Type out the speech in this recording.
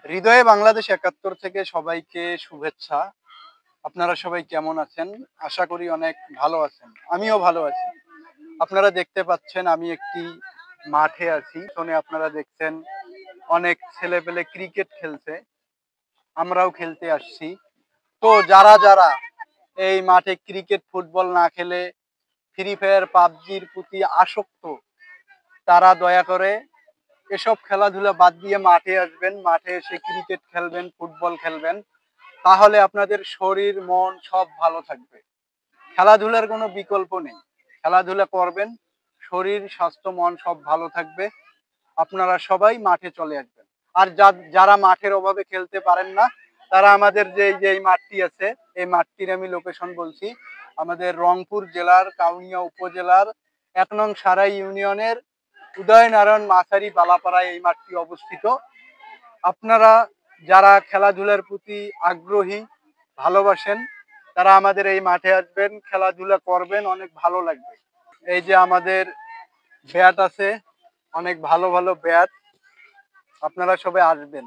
হৃদয়ে বাংলাদেশ ৭১ থেকে সবাইকে শুভেচ্ছা। আপনারা সবাই কেমন আছেন? আশা করি অনেক ভালো আছেন। আমিও ভালো আছি। আপনারা দেখতে পাচ্ছেন আমি একটি মাঠে আছি। পেছনে আপনারা দেখছেন অনেক ছেলেপেলে ক্রিকেট খেলছে। আমরাও খেলতে আসছি। তো যারা এই মাঠে ক্রিকেট, ফুটবল না খেলে ফ্রি ফায়ার, পাবজির প্রতি আসক্ত, তারা দয়া করে এসব খেলাধুলা বাদ দিয়ে মাঠে আসবেন। মাঠে এসে ক্রিকেট খেলবেন, ফুটবল খেলবেন। তাহলে আপনাদের শরীর, মন সব ভালো থাকবে। খেলাধুলার কোনো বিকল্প নেই। খেলাধুলা করবেন, শরীর, স্বাস্থ্য, মন সব ভালো থাকবে। আপনারা সবাই মাঠে চলে আসবেন। আর যারা মাঠের অভাবে খেলতে পারেন না, তারা আমাদের যে এই মাঠটি আছে, এই মাঠটির আমি লোকেশন বলছি। আমাদের রংপুর জেলার কাউনিয়া উপজেলার ১ নং সারাই ইউনিয়নের উদয়নারায়ণ মাছারি বালাপাড়ায় এই মাঠটি অবস্থিত। আপনারা যারা খেলাধুলার প্রতি আগ্রহী, ভালোবাসেন, তারা আমাদের এই মাঠে আসবেন, খেলাধুলা করবেন, অনেক ভালো লাগবে। এই যে আমাদের ব্যাট আছে, অনেক ভালো ভালো ব্যাট। আপনারা সবাই আসবেন।